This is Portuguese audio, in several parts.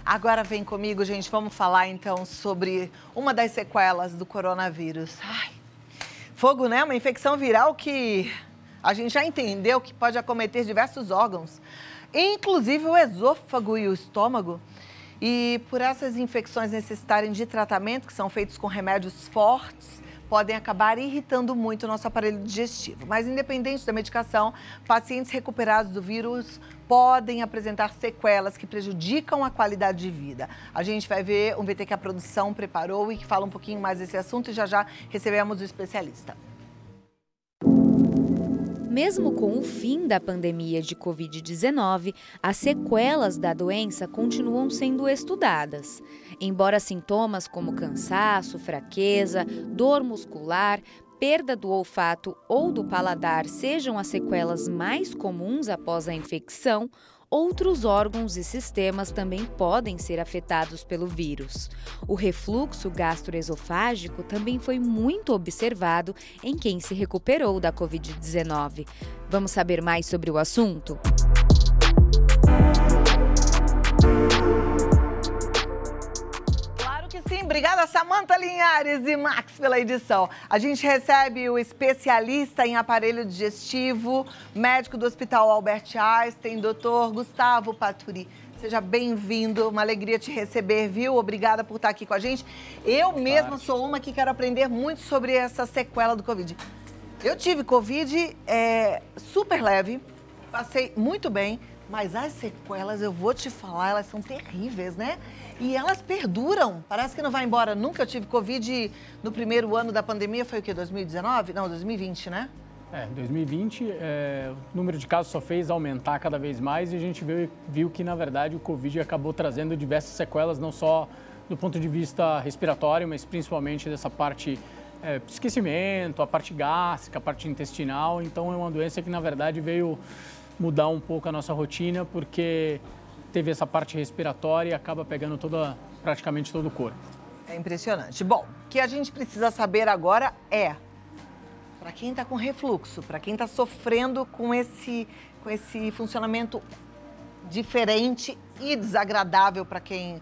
Agora vem comigo, gente, vamos falar então sobre uma das sequelas do coronavírus. Ai, fogo, né? Uma infecção viral que a gente já entendeu que pode acometer diversos órgãos, inclusive o esôfago e o estômago. E por essas infecções necessitarem de tratamento, que são feitos com remédios fortes, podem acabar irritando muito o nosso aparelho digestivo. Mas independente da medicação, pacientes recuperados do vírus podem apresentar sequelas que prejudicam a qualidade de vida. A gente vai ver um VT que a produção preparou e que fala um pouquinho mais desse assunto e já recebemos o especialista. Mesmo com o fim da pandemia de Covid-19, as sequelas da doença continuam sendo estudadas. Embora sintomas como cansaço, fraqueza, dor muscular, perda do olfato ou do paladar sejam as sequelas mais comuns após a infecção, outros órgãos e sistemas também podem ser afetados pelo vírus. O refluxo gastroesofágico também foi muito observado em quem se recuperou da Covid-19. Vamos saber mais sobre o assunto? Sim, obrigada Samantha Linhares e Max pela edição. A gente recebe o especialista em aparelho digestivo, médico do Hospital Albert Einstein, Dr. Gustavo Paturi. Seja bem-vindo, uma alegria te receber, viu? Obrigada por estar aqui com a gente. Eu mesma sou uma que quero aprender muito sobre essa sequela do Covid. Eu tive Covid super leve, passei muito bem, mas as sequelas, eu vou te falar, elas são terríveis, né? E elas perduram, parece que não vai embora nunca. Eu tive Covid no primeiro ano da pandemia, foi o quê, 2019? Não, 2020, né? 2020, o número de casos só fez aumentar cada vez mais e a gente viu que, na verdade, o Covid acabou trazendo diversas sequelas, não só do ponto de vista respiratório, mas principalmente dessa parte esquecimento, a parte gástrica, a parte intestinal. Então, é uma doença que, na verdade, veio mudar um pouco a nossa rotina, porque teve essa parte respiratória e acaba pegando praticamente todo o corpo. É impressionante. Bom, o que a gente precisa saber agora é, para quem está com refluxo, para quem está sofrendo com esse funcionamento diferente e desagradável para quem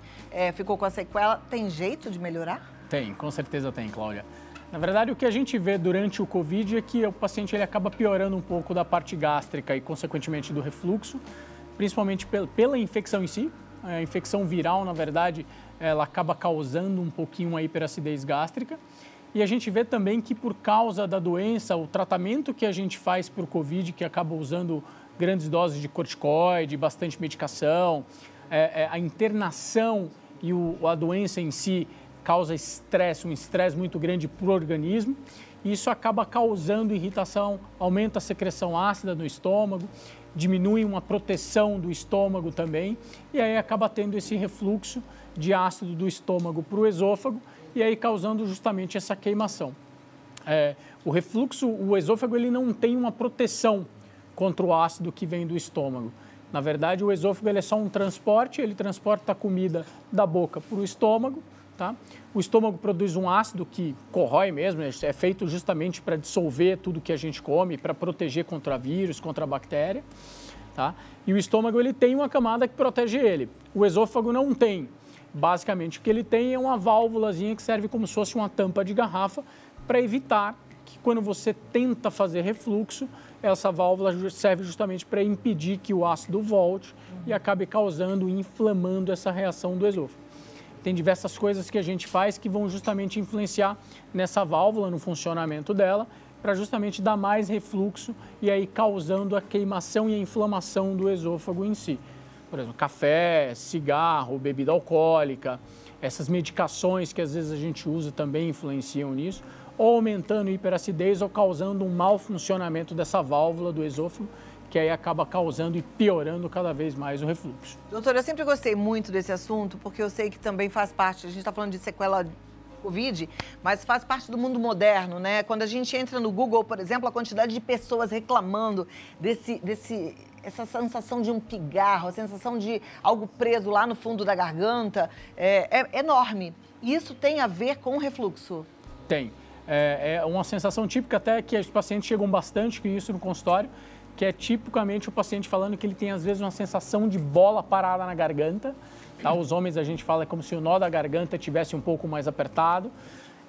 ficou com a sequela, tem jeito de melhorar? Tem, com certeza tem, Cláudia. Na verdade, o que a gente vê durante o Covid é que o paciente ele acaba piorando um pouco da parte gástrica e, consequentemente, do refluxo, principalmente pela infecção em si. A infecção viral, na verdade, ela acaba causando um pouquinho uma hiperacidez gástrica. E a gente vê também que, por causa da doença, o tratamento que a gente faz para o Covid, que acaba usando grandes doses de corticoide, bastante medicação, a internação e a doença em si causa estresse, um estresse muito grande para o organismo. E isso acaba causando irritação, aumenta a secreção ácida no estômago, diminui uma proteção do estômago também, e aí acaba tendo esse refluxo de ácido do estômago para o esôfago, e aí causando justamente essa queimação. O refluxo, o esôfago, ele não tem uma proteção contra o ácido que vem do estômago. Na verdade, o esôfago ele é só um transporte, ele transporta a comida da boca para o estômago, tá? O estômago produz um ácido que corrói mesmo, é feito justamente para dissolver tudo que a gente come, para proteger contra vírus, contra a bactéria, tá? E o estômago ele tem uma camada que protege ele. O esôfago não tem. Basicamente, o que ele tem é uma válvulazinha que serve como se fosse uma tampa de garrafa para evitar que, quando você tenta fazer refluxo, essa válvula serve justamente para impedir que o ácido volte e acabe causando, inflamando essa reação do esôfago. Tem diversas coisas que a gente faz que vão justamente influenciar nessa válvula, no funcionamento dela, para justamente dar mais refluxo e aí causando a queimação e a inflamação do esôfago em si. Por exemplo, café, cigarro, bebida alcoólica, essas medicações que às vezes a gente usa também influenciam nisso, ou aumentando a hiperacidez ou causando um mau funcionamento dessa válvula do esôfago, que aí acaba causando e piorando cada vez mais o refluxo. Doutora, eu sempre gostei muito desse assunto, porque eu sei que também faz parte, a gente está falando de sequela Covid, mas faz parte do mundo moderno, né? Quando a gente entra no Google, por exemplo, a quantidade de pessoas reclamando essa sensação de um pigarro, a sensação de algo preso lá no fundo da garganta, é enorme. Isso tem a ver com o refluxo? Tem. É uma sensação típica até que os pacientes chegam bastante com isso no consultório, que é tipicamente o paciente falando que ele tem às vezes uma sensação de bola parada na garganta. Tá? Os homens a gente fala como se o nó da garganta tivesse um pouco mais apertado.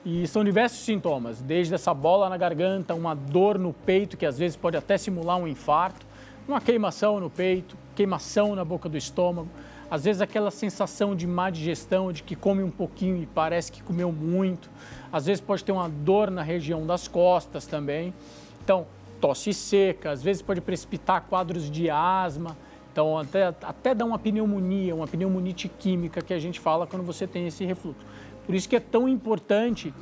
E são diversos sintomas, desde essa bola na garganta, uma dor no peito, que às vezes pode até simular um infarto, uma queimação no peito, queimação na boca do estômago, às vezes aquela sensação de má digestão, de que come um pouquinho e parece que comeu muito, às vezes pode ter uma dor na região das costas também, então tosse seca, às vezes pode precipitar quadros de asma, então até dá uma pneumonite química que a gente fala quando você tem esse refluxo. Por isso que é tão importante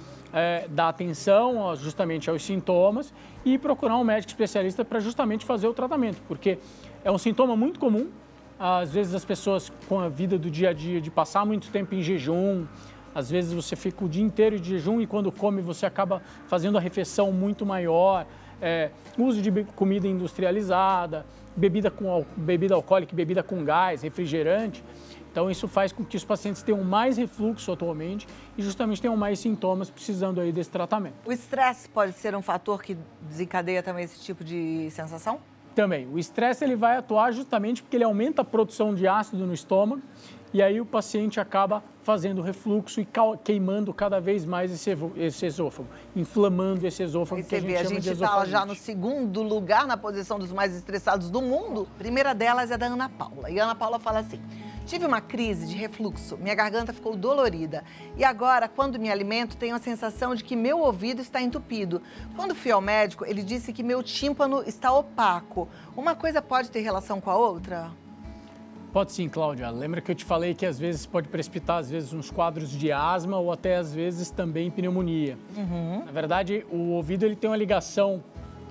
dar atenção justamente aos sintomas e procurar um médico especialista para justamente fazer o tratamento, porque é um sintoma muito comum, às vezes as pessoas com a vida do dia a dia, de passar muito tempo em jejum, às vezes você fica o dia inteiro de jejum e quando come você acaba fazendo a refeição muito maior, uso de comida industrializada, bebida alcoólica, bebida com gás, refrigerante. Então, isso faz com que os pacientes tenham mais refluxo atualmente e justamente tenham mais sintomas precisando aí desse tratamento. O estresse pode ser um fator que desencadeia também esse tipo de sensação? Também. O estresse ele vai atuar justamente porque ele aumenta a produção de ácido no estômago e aí o paciente acaba fazendo refluxo e queimando cada vez mais esse esôfago, inflamando esse esôfago que a gente chama de esofagite. A gente está já no segundo lugar na posição dos mais estressados do mundo. A primeira delas é da Ana Paula. E a Ana Paula fala assim: tive uma crise de refluxo, minha garganta ficou dolorida e agora, quando me alimento, tenho a sensação de que meu ouvido está entupido. Quando fui ao médico, ele disse que meu tímpano está opaco. Uma coisa pode ter relação com a outra? Pode sim, Cláudia. Lembra que eu te falei que às vezes pode precipitar uns quadros de asma ou até às vezes também pneumonia. Na verdade, o ouvido ele tem uma ligação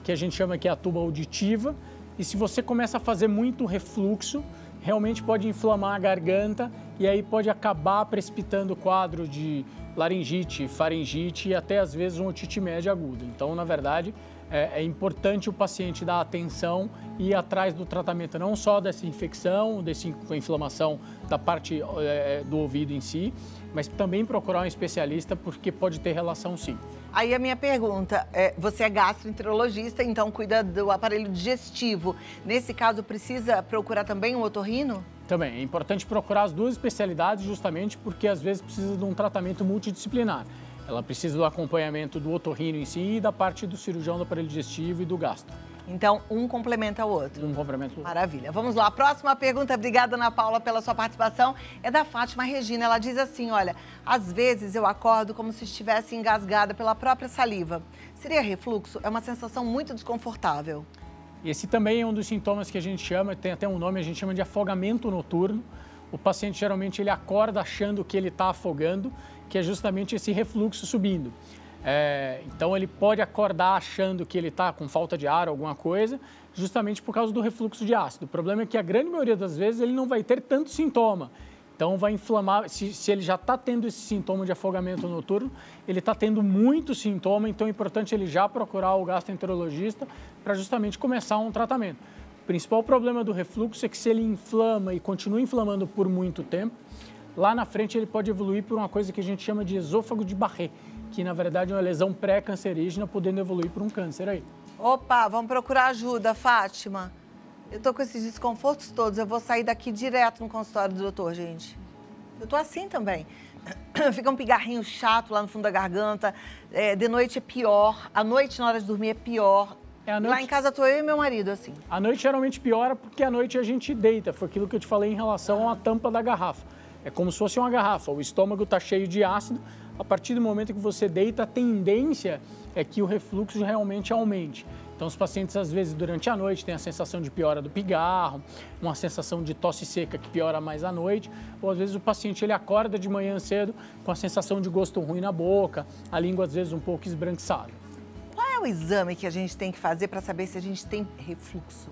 que a gente chama que é a tuba auditiva e se você começa a fazer muito refluxo, realmente pode inflamar a garganta e aí pode acabar precipitando quadro de laringite, faringite e até às vezes uma otite média aguda. Então, na verdade, é importante o paciente dar atenção e ir atrás do tratamento, não só dessa infecção, dessa inflamação da parte do ouvido em si, mas também procurar um especialista porque pode ter relação sim. Aí a minha pergunta, você é gastroenterologista, então cuida do aparelho digestivo. Nesse caso, precisa procurar também um otorrino? Também, é importante procurar as duas especialidades justamente porque às vezes precisa de um tratamento multidisciplinar. Ela precisa do acompanhamento do otorrino em si e da parte do cirurgião do aparelho digestivo e do gastro. Então, um complementa o outro. Um complementa o outro. Maravilha. Vamos lá. A próxima pergunta, obrigada, Ana Paula, pela sua participação, é da Fátima Regina. Ela diz assim, olha, às vezes eu acordo como se estivesse engasgada pela própria saliva. Seria refluxo? É uma sensação muito desconfortável. Esse também é um dos sintomas que a gente chama, tem até um nome, a gente chama de afogamento noturno. O paciente geralmente ele acorda achando que ele está afogando, que é justamente esse refluxo subindo. Então ele pode acordar achando que ele está com falta de ar, alguma coisa, justamente por causa do refluxo de ácido. O problema é que a grande maioria das vezes ele não vai ter tanto sintoma. Então vai inflamar, se ele já está tendo esse sintoma de afogamento noturno, ele está tendo muito sintoma, então é importante ele já procurar o gastroenterologista para justamente começar um tratamento. O principal problema do refluxo é que se ele inflama e continua inflamando por muito tempo, lá na frente ele pode evoluir por uma coisa que a gente chama de esôfago de Barré, que na verdade é uma lesão pré-cancerígena, podendo evoluir por um câncer aí. Opa, vamos procurar ajuda, Fátima. Eu tô com esses desconfortos todos, eu vou sair daqui direto no consultório do doutor, gente. Eu tô assim também. Fica um pigarrinho chato lá no fundo da garganta, de noite é pior, à noite na hora de dormir é pior. Lá em casa tô eu e meu marido, assim. A noite geralmente piora porque à noite a gente deita, foi aquilo que eu te falei em relação à tampa da garrafa. É como se fosse uma garrafa, o estômago está cheio de ácido, a partir do momento que você deita, a tendência é que o refluxo realmente aumente. Então, os pacientes, às vezes, durante a noite, têm a sensação de piora do pigarro, uma sensação de tosse seca que piora mais à noite, ou às vezes o paciente ele acorda de manhã cedo com a sensação de gosto ruim na boca, a língua, às vezes, um pouco esbranquiçada. Qual é o exame que a gente tem que fazer para saber se a gente tem refluxo?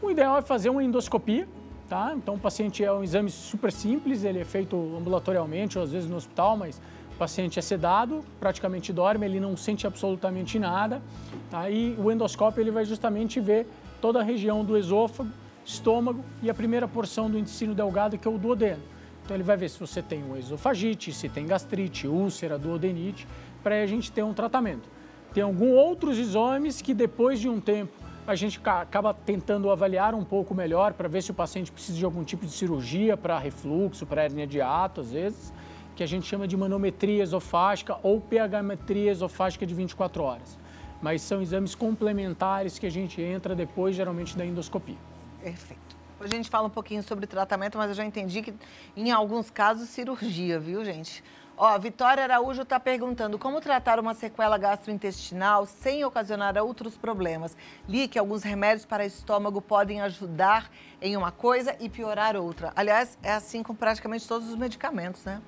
O ideal é fazer uma endoscopia, tá? Então, o paciente é um exame super simples, ele é feito ambulatorialmente ou às vezes no hospital, mas o paciente é sedado, praticamente dorme, ele não sente absolutamente nada, tá? E o endoscópio ele vai justamente ver toda a região do esôfago, estômago e a primeira porção do intestino delgado, que é o duodeno. Então, ele vai ver se você tem uma esofagite, se tem gastrite, úlcera, duodenite, para a gente ter um tratamento. Tem alguns outros exames que depois de um tempo a gente acaba tentando avaliar um pouco melhor para ver se o paciente precisa de algum tipo de cirurgia para refluxo, para hérnia de hiato, às vezes, que a gente chama de manometria esofágica ou pH-metria esofágica de 24 horas. Mas são exames complementares que a gente entra depois, geralmente, da endoscopia. Perfeito. A gente fala um pouquinho sobre tratamento, mas eu já entendi que, em alguns casos, cirurgia, viu, gente? Ó, Vitória Araújo está perguntando como tratar uma sequela gastrointestinal sem ocasionar outros problemas. Li que alguns remédios para estômago podem ajudar em uma coisa e piorar outra. Aliás, é assim com praticamente todos os medicamentos, né?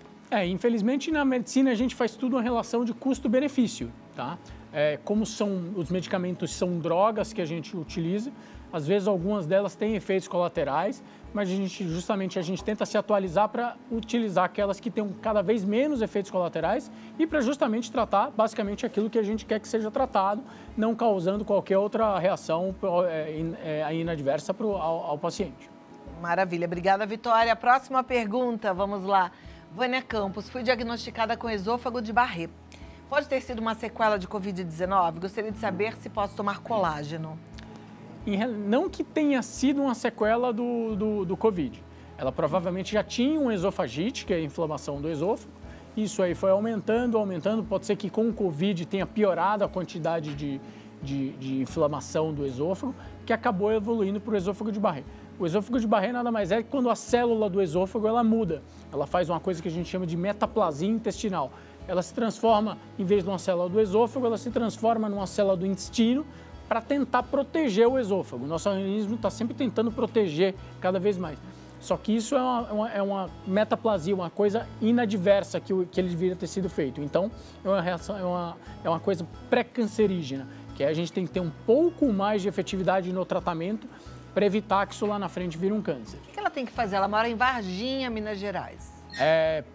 Infelizmente, na medicina, a gente faz tudo em relação de custo-benefício, tá? Como os medicamentos são drogas que a gente utiliza, às vezes algumas delas têm efeitos colaterais, mas a gente tenta se atualizar para utilizar aquelas que tenham cada vez menos efeitos colaterais e para justamente tratar basicamente aquilo que a gente quer que seja tratado, não causando qualquer outra reação inadversa ao paciente. Maravilha, obrigada, Vitória. Próxima pergunta, vamos lá. Vânia Campos, fui diagnosticada com esôfago de Barré. Pode ter sido uma sequela de Covid-19? Gostaria de saber se posso tomar colágeno. Não que tenha sido uma sequela do Covid. Ela provavelmente já tinha uma esofagite, que é a inflamação do esôfago. Isso aí foi aumentando. Pode ser que com o Covid tenha piorado a quantidade de inflamação do esôfago, que acabou evoluindo para o esôfago de Barré. O esôfago de Barré nada mais é que quando a célula do esôfago ela muda. Ela faz uma coisa que a gente chama de metaplasia intestinal. Ela se transforma, em vez de uma célula do esôfago, ela se transforma numa célula do intestino para tentar proteger o esôfago. O nosso organismo está sempre tentando proteger cada vez mais. Só que isso é uma metaplasia, uma coisa inadversa que ele deveria ter sido feito. Então, é uma coisa pré-cancerígena, que a gente tem que ter um pouco mais de efetividade no tratamento para evitar que isso lá na frente vire um câncer. O que ela tem que fazer? Ela mora em Varginha, Minas Gerais.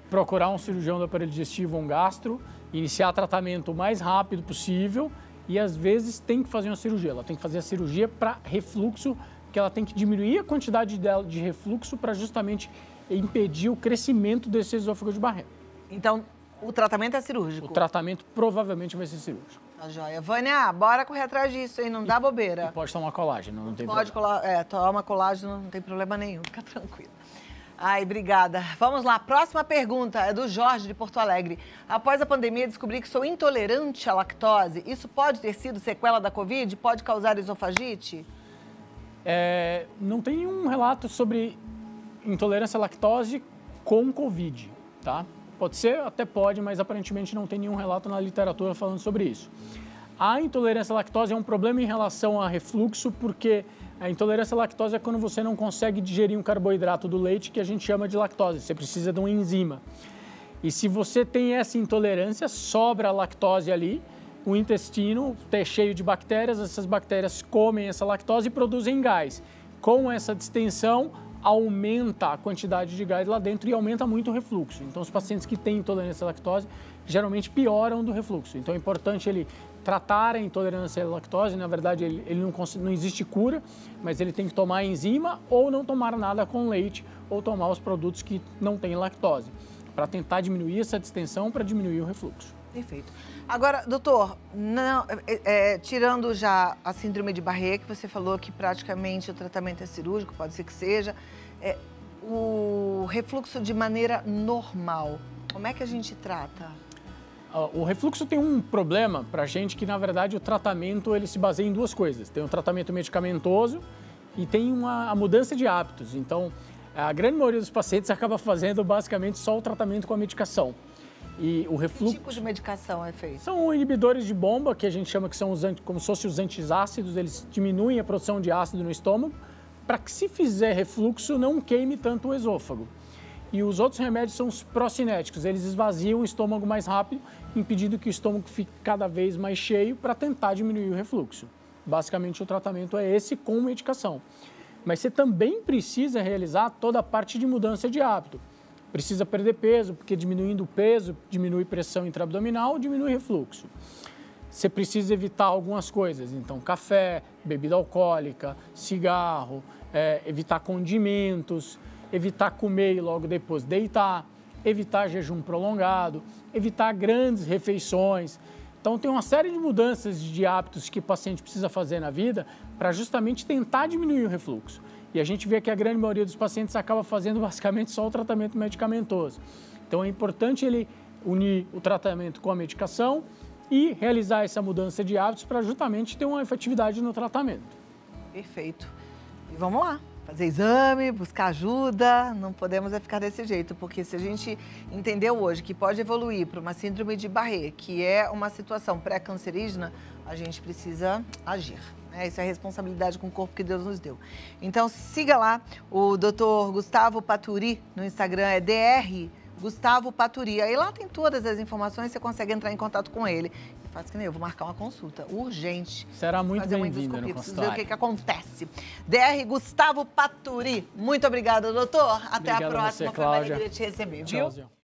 Procurar um cirurgião do aparelho digestivo ou um gastro, iniciar tratamento o mais rápido possível e, às vezes, tem que fazer uma cirurgia. Ela tem que fazer a cirurgia para refluxo, que ela tem que diminuir a quantidade dela de refluxo para justamente impedir o crescimento desse esôfago de Barré. Então, o tratamento é cirúrgico? O tratamento provavelmente vai ser cirúrgico. Tá joia. Vânia, bora correr atrás disso, hein? Não dá bobeira. E pode tomar colágeno, não tem problema. Pode toma colágeno, não tem problema nenhum, fica tranquilo. Ai, obrigada. Vamos lá, próxima pergunta é do Jorge, de Porto Alegre. Após a pandemia, descobri que sou intolerante à lactose. Isso pode ter sido sequela da Covid? Pode causar esofagite? Não tem nenhum relato sobre intolerância à lactose com Covid, tá? Pode ser, até pode, mas aparentemente não tem nenhum relato na literatura falando sobre isso. A intolerância à lactose é um problema em relação a refluxo, porque a intolerância à lactose é quando você não consegue digerir um carboidrato do leite, que a gente chama de lactose. Você precisa de uma enzima. E se você tem essa intolerância, sobra a lactose ali, o intestino é cheio de bactérias, essas bactérias comem essa lactose e produzem gás. Com essa distensão, aumenta a quantidade de gás lá dentro e aumenta muito o refluxo. Então, os pacientes que têm intolerância à lactose geralmente pioram do refluxo. Então, é importante ele tratar a intolerância à lactose. Na verdade, ele não existe cura, mas ele tem que tomar enzima ou não tomar nada com leite ou tomar os produtos que não têm lactose, para tentar diminuir essa distensão, para diminuir o refluxo. Perfeito. Agora, doutor, tirando já a síndrome de Barré, que você falou que praticamente o tratamento é cirúrgico, pode ser que seja, o refluxo de maneira normal, como é que a gente trata? O refluxo tem um problema para a gente que, na verdade, o tratamento ele se baseia em duas coisas. Tem um tratamento medicamentoso e tem a mudança de hábitos. Então, a grande maioria dos pacientes acaba fazendo basicamente só o tratamento com a medicação. E o refluxo... Que tipo de medicação é feito? São inibidores de bomba, que a gente chama que são como se fossem os antiácidos, eles diminuem a produção de ácido no estômago, para que se fizer refluxo não queime tanto o esôfago. E os outros remédios são os procinéticos, eles esvaziam o estômago mais rápido, impedindo que o estômago fique cada vez mais cheio para tentar diminuir o refluxo. Basicamente o tratamento é esse com medicação. Mas você também precisa realizar toda a parte de mudança de hábito. Precisa perder peso, porque diminuindo o peso, diminui pressão intraabdominal, diminui refluxo. Você precisa evitar algumas coisas, então café, bebida alcoólica, cigarro, evitar condimentos, evitar comer e logo depois deitar, evitar jejum prolongado, evitar grandes refeições, Então, tem uma série de mudanças de hábitos que o paciente precisa fazer na vida para justamente tentar diminuir o refluxo. E a gente vê que a grande maioria dos pacientes acaba fazendo basicamente só o tratamento medicamentoso. Então, é importante ele unir o tratamento com a medicação e realizar essa mudança de hábitos para justamente ter uma efetividade no tratamento. Perfeito. E vamos lá. Fazer exame, buscar ajuda, não podemos ficar desse jeito, porque se a gente entendeu hoje que pode evoluir para uma síndrome de Barré, que é uma situação pré-cancerígena, a gente precisa agir. Essa é a responsabilidade com o corpo que Deus nos deu. Então, siga lá o Dr. Gustavo Paturi no Instagram, é Dr. Gustavo Paturi. Aí lá tem todas as informações, você consegue entrar em contato com ele. Faz que nem eu, vou marcar uma consulta urgente. Será muito bem-vindo no consultório. Preciso ver o que acontece. Dr. Gustavo Paturi, muito obrigada, doutor. Até a próxima. Você, Cláudia. Foi uma alegria te receber, viu? Tchauzinho.